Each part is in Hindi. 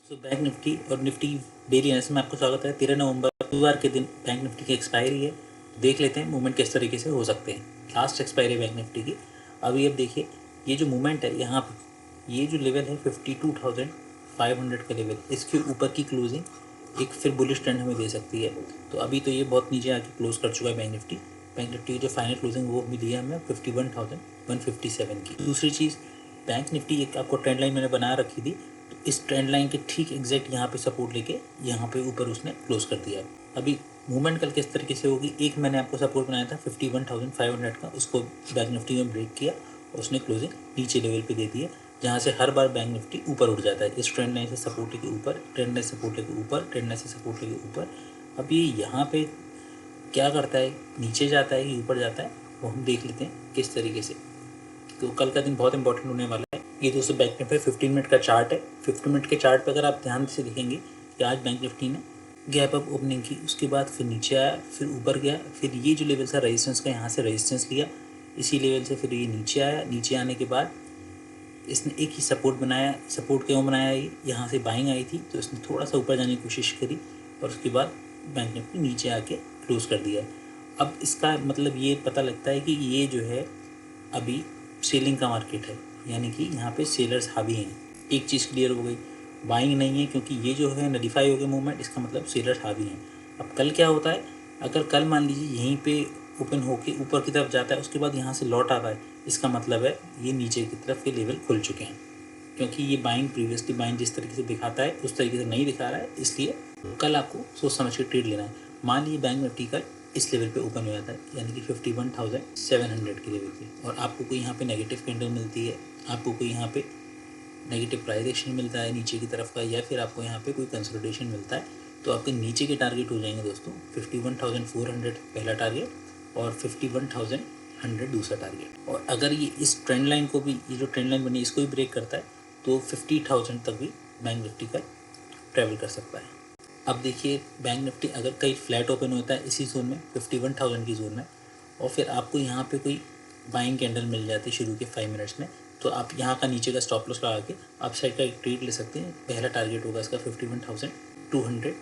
सो बैंक निफ्टी और निफ्टी डेली एनालिसिस में आपको स्वागत है। 13 नवंबर बुधवार के दिन बैंक निफ्टी की एक्सपायरी है। देख लेते हैं मूवमेंट किस तरीके से हो सकते हैं। लास्ट एक्सपायरी बैंक निफ्टी की अभी अब देखिए, ये जो मूवमेंट है यहाँ पे, ये जो लेवल है 52,500 का लेवल, इसके ऊपर की क्लोजिंग एक फिर बुलिश ट्रेंड हमें दे सकती है। तो अभी तो ये बहुत नीचे आके क्लोज कर चुका है बैंक निफ्टी। बैंक निफ्टी की जो फाइनल क्लोजिंग वो मिली है हमें 51,157 की। दूसरी चीज़, बैंक निफ्टी एक आपको ट्रेंड लाइन मैंने बना रखी थी, तो इस ट्रेंड लाइन के ठीक एग्जैक्ट यहाँ पे सपोर्ट लेके यहाँ पे ऊपर उसने क्लोज कर दिया है। अभी मूवमेंट कल किस तरीके से होगी, एक मैंने आपको सपोर्ट बनाया था 51,500 का, उसको बैंक निफ्टी में ब्रेक किया और उसने क्लोजिंग नीचे लेवल पे दे दी है, जहाँ से हर बार बैंक निफ्टी ऊपर उठ जाता है। इस ट्रेंड लाइन से सपोर्ट लेके ऊपर, ट्रेंड लाइन से सपोर्ट लेके ऊपर, ट्रेंड लाइन से सपोर्ट लेके ऊपर। अब ये यहाँ पे क्या करता है, नीचे जाता है कि ऊपर जाता है, वो हम देख लेते हैं किस तरीके से। तो कल का दिन बहुत इंपॉर्टेंट होने वाला है। ये दोस्तों बैंक निफ्टी 15 मिनट का चार्ट है। 15 मिनट के चार्ट पे अगर आप ध्यान से देखेंगे कि आज बैंक निफ्टी ने गैप अप ओपनिंग की, उसके बाद फिर नीचे आया, फिर ऊपर गया, फिर ये जो लेवल था रेजिस्टेंस का, यहाँ से रेजिस्टेंस लिया, इसी लेवल से फिर ये नीचे आया। नीचे आने के बाद इसने एक ही सपोर्ट बनाया। सपोर्ट क्यों बनाया, ये यहाँ से बाइंग आई थी तो इसने थोड़ा सा ऊपर जाने की कोशिश करी और उसके बाद बैंक निफ्टी नीचे आके क्लोज कर दिया है। अब इसका मतलब ये पता लगता है कि ये जो है अभी सेलिंग का मार्केट है, यानी कि यहाँ पे सेलर्स हावी हैं। एक चीज़ क्लियर हो गई, बाइंग नहीं है, क्योंकि ये जो है नलीफाई हो गया मूवमेंट, इसका मतलब सेलर्स हावी हैं। अब कल क्या होता है, अगर कल मान लीजिए यहीं पे ओपन होके ऊपर की तरफ जाता है, उसके बाद यहाँ से लौट आता है, इसका मतलब है ये नीचे की तरफ के लेवल खुल चुके हैं। क्योंकि ये बाइंग प्रीवियसली बाइंग जिस तरीके से दिखाता है उस तरीके से नहीं दिखा रहा है, इसलिए कल आपको सोच समझ के ट्रेड लेना है। मान लीजिए बैंक निफ्टी कल इस लेवल पे ओपन हो जाता है, यानी कि 51,700 के लेवल पे, और आपको कोई यहाँ पे नेगेटिव कैंडल मिलती है, आपको कोई यहाँ पे नेगेटिव प्राइस एक्शन मिलता है नीचे की तरफ का, या फिर आपको यहाँ पे कोई कंसोलिडेशन मिलता है, तो आपके नीचे के टारगेट हो जाएंगे दोस्तों 51,400 पहला टारगेट और 51,100 दूसरा टारगेट। और अगर ये इस ट्रेंड लाइन को भी, ये जो ट्रेंड लाइन बनी इसको भी ब्रेक करता है, तो 50,000 तक भी बैंक निफ्टी का ट्रैवल कर सकता है। अब देखिए, बैंक निफ्टी अगर कहीं फ्लैट ओपन होता है इसी जोन में 51,000 की जोन में, और फिर आपको यहाँ पे कोई बाइंग कैंडल मिल जाती है शुरू के 5 मिनट्स में, तो आप यहाँ का नीचे का स्टॉप लॉस लगा के अप साइड का एक ट्रेड ले सकते हैं। पहला टारगेट होगा इसका 51,200,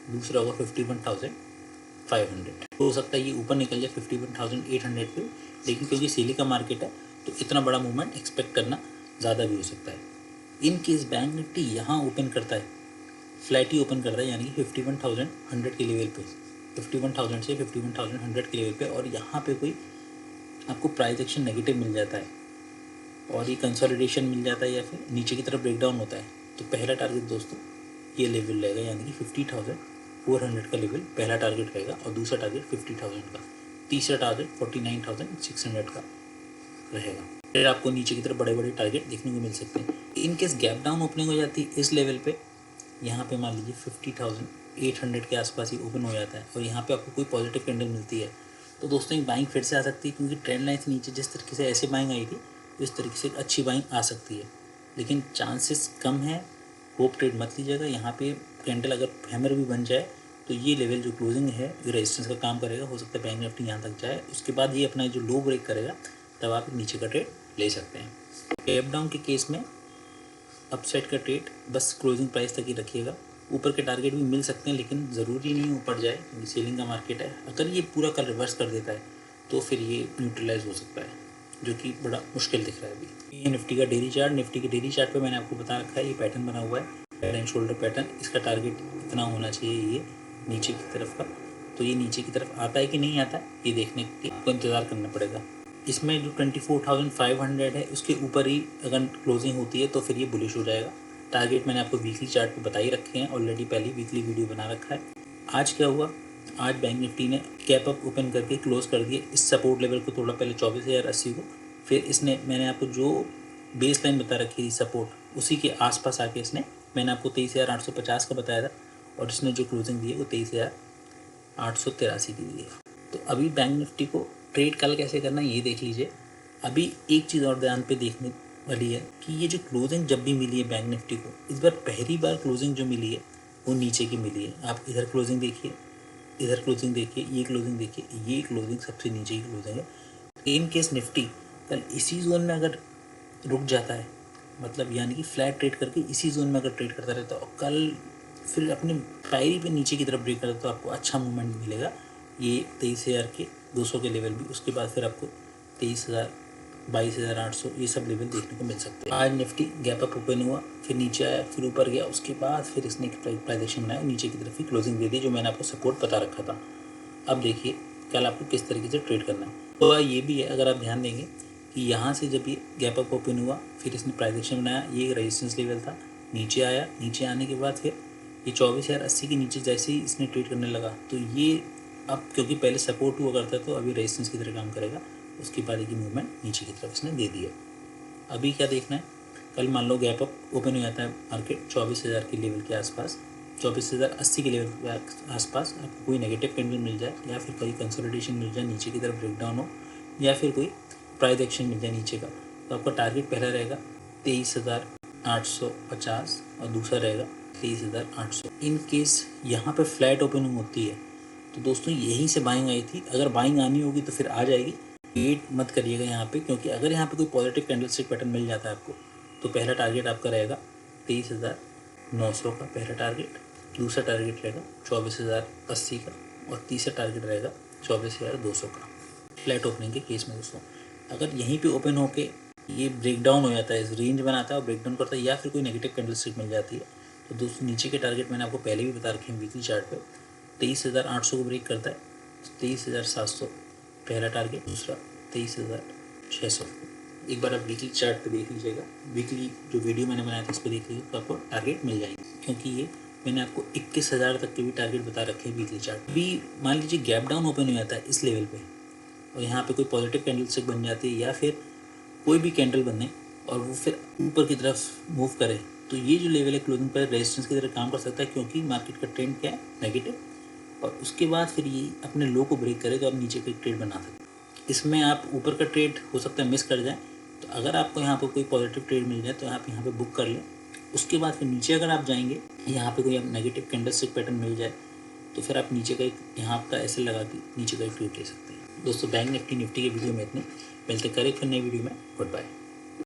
दूसरा होगा 51,500। हो सकता है ये ऊपर निकल जाए 51,800 पे, लेकिन क्योंकि सेलिंग का मार्केट है तो इतना बड़ा मूवमेंट एक्सपेक्ट करना ज़्यादा भी हो सकता है। इन केस बैंक निफ्टी यहाँ ओपन करता है, फ्लैट ही ओपन करता है, यानी कि 51,100 के लेवल पे, 51,000 से 51,100 के लेवल पे, और यहाँ पे कोई आपको प्राइस एक्शन नेगेटिव मिल जाता है और ये कंसोलिडेशन मिल जाता है या फिर नीचे की तरफ ब्रेकडाउन होता है, तो पहला टारगेट दोस्तों ये लेवल रहेगा, यानी कि 50,400 का लेवल पहला टारगेट रहेगा, और दूसरा टारगेट 50,000 का, तीसरा टारगेट 49,600 का रहेगा। फिर आपको नीचे की तरफ बड़े बड़े टारगेट देखने को मिल सकते हैं। In case gap down opening हो जाती है इस लेवल पे, यहाँ पे मान लीजिए 50,800 के आसपास ही ओपन हो जाता है, और यहाँ पे आपको कोई पॉजिटिव कैंडल मिलती है, तो दोस्तों एक बाइंग फिर से आ सकती है, क्योंकि ट्रेंड लाइन से नीचे जिस तरीके से ऐसे बाइंग आई थी, इस तरीके से एक अच्छी बाइंग आ सकती है, लेकिन चांसेस कम है। होप ट्रेड मत लीजिएगा। यहाँ पे कैंडल अगर हैमर भी बन जाए तो ये लेवल जो क्लोजिंग है ये रेजिस्टेंस का काम करेगा, हो सकता है बैंक निफ्टी यहाँ तक जाए, उसके बाद ये अपना जो लो ब्रेक करेगा तब आप नीचे का ट्रेड ले सकते हैं। गैप डाउन के केस में अपसाइड का ट्रेड बस क्लोजिंग प्राइस तक ही रखिएगा। ऊपर के टारगेट भी मिल सकते हैं, लेकिन ज़रूरी नहीं ऊपर जाए, क्योंकि सेलिंग का मार्केट है। अगर ये पूरा कल रिवर्स कर देता है तो फिर ये न्यूट्रलाइज हो सकता है, जो कि बड़ा मुश्किल दिख रहा है अभी। ये निफ्टी का डेली चार्ट, निफ्टी के डेली चार्ट पे मैंने आपको बता रखा है, ये पैटर्न बना हुआ है, हेड एंड शोल्डर पैटर्न। इसका टारगेट इतना होना चाहिए ये नीचे की तरफ का, तो ये नीचे की तरफ आता है कि नहीं आता है ये देखने के लिए आपको इंतज़ार करना पड़ेगा। इसमें जो 24,500 है उसके ऊपर ही अगर क्लोजिंग होती है तो फिर ये बुलिश हो जाएगा। टारगेट मैंने आपको वीकली चार्ट पे बता ही रखे हैं, ऑलरेडी पहले वीकली वीडियो बना रखा है। आज क्या हुआ, आज बैंक निफ्टी ने कैप अप ओपन करके क्लोज कर दिए इस सपोर्ट लेवल को तोड़ा, पहले 24,080 को, फिर इसने मैंने आपको जो बेस लाइन बता रखी थी सपोर्ट, उसी के आसपास आके इसने, मैंने आपको 23,850 का बताया था, और इसने जो क्लोजिंग दी है वो 23,883 की दी है। तो अभी बैंक निफ्टी को ट्रेड कल कैसे करना है ये देख लीजिए। अभी एक चीज़ और ध्यान पे देखने वाली है कि ये जो क्लोजिंग जब भी मिली है बैंक निफ्टी को, इस बार पहली बार क्लोजिंग जो मिली है वो नीचे की मिली है। आप इधर क्लोजिंग देखिए, इधर क्लोजिंग देखिए, ये क्लोजिंग देखिए, ये क्लोजिंग सबसे नीचे की क्लोजिंग है। इन केस निफ्टी कल इसी जोन में अगर रुक जाता है मतलब यानी कि फ्लैट ट्रेड करके इसी जोन में अगर ट्रेड करता रहता और कल फिर अपने पायरी पे नीचे की तरफ ब्रेक करता तो आपको अच्छा मूवमेंट मिलेगा। ये 23,000 के 200 के लेवल भी, उसके बाद फिर आपको 23,000 22,800 ये सब लेवल देखने को मिल सकते हैं। आज निफ्टी गैप अप ओपन हुआ, फिर नीचे आया, फिर ऊपर गया, उसके बाद फिर इसने प्राइस एक्शन बनाया, नीचे की तरफ ही क्लोजिंग दे दी जो मैंने आपको सपोर्ट बता रखा था। अब देखिए कल आपको किस तरीके से ट्रेड करना है। तो ये भी है, अगर आप ध्यान देंगे कि यहाँ से जब ये गैप अप ओपन हुआ, फिर इसने प्राइस एक्शन बनाया, ये रेजिस्टेंस लेवल था, नीचे आया, नीचे आने के बाद फिर ये 24,080 के नीचे जैसे ही इसने ट्रेड करने लगा तो ये अब क्योंकि पहले सपोर्ट हुआ करता तो अभी रेजिस्टेंस की तरह काम करेगा। उसके बाद की मूवमेंट नीचे की तरफ इसने दे दिया। अभी क्या देखना है, कल मान लो गैप अप ओपन हो जाता है मार्केट 24,000 के लेवल के आसपास, 24,080 के लेवल के आसपास आपको कोई नेगेटिव कैंडल मिल जाए या फिर कोई कंसोलिडेशन मिल जाए, नीचे की तरफ ब्रेकडाउन हो या फिर कोई प्राइस एक्शन मिल जाए नीचे का, तो आपका टारगेट पहला रहेगा 23,850 और दूसरा रहेगा 23,800। इन केस यहाँ पे फ्लैट ओपनिंग होती है तो दोस्तों यहीं से बाइंग आई थी, अगर बाइंग आनी होगी तो फिर आ जाएगी। वेट मत करिएगा यहाँ पे, क्योंकि अगर यहाँ पे कोई पॉजिटिव कैंडलस्टिक पैटर्न मिल जाता है आपको तो पहला टारगेट आपका रहेगा 23,900 का पहला टारगेट, दूसरा टारगेट रहेगा 24,080 का और तीसरा टारगेट रहेगा 24,200 का फ्लैट ओपनिंग के केस में। दोस्तों अगर यहीं पे ओपन होके ये ब्रेकडाउन हो जाता है, इस रेंज बनाता है और ब्रेकडाउन करता है या फिर कोई नेगेटिव कैंडलस्टिक मिल जाती है तो दोस्तों नीचे के टारगेट मैंने आपको पहले भी बता रखे हैं वीकली चार्ट पे, 23,800 को ब्रेक करता है, 23,700 पहला टारगेट, दूसरा 23,600। एक बार आप वीकली चार्ट पे देख लीजिएगा, वीकली जो वीडियो मैंने बनाया था इस पर देख लीजिए तो आपको टारगेट मिल जाएंगे, क्योंकि ये मैंने आपको 21,000 तक के भी टारगेट बता रखे हैं वीकली चार्ट। भी मान लीजिए गैप डाउन ओपन हो जाता है इस लेवल पे और यहाँ पे कोई पॉजिटिव कैंडलस्टिक बन जाती है या फिर कोई भी कैंडल बने और वो फिर ऊपर की तरफ मूव करे तो ये जो लेवल है क्लोजिंग पर रेजिस्टेंस की तरह काम कर सकता है, क्योंकि मार्केट का ट्रेंड क्या है नेगेटिव, और उसके बाद फिर ये अपने लो को ब्रेक करे तो आप नीचे का ट्रेड बना सकते हैं। इसमें आप ऊपर का ट्रेड हो सकता है मिस कर जाए, तो अगर आपको यहाँ पर कोई पॉजिटिव ट्रेड मिल जाए तो आप यहाँ पे बुक कर लें। उसके बाद फिर नीचे अगर आप जाएंगे, यहाँ पे कोई नेगेटिव कैंडलस्टिक पैटर्न मिल जाए तो फिर आप नीचे का एक यहाँ का ऐसे लगा के नीचे का एक ट्रेड ले सकते हैं। दोस्तों बैंक निफ्टी के वीडियो में इतने, मिलते करें फिर नई वीडियो में। Good bye.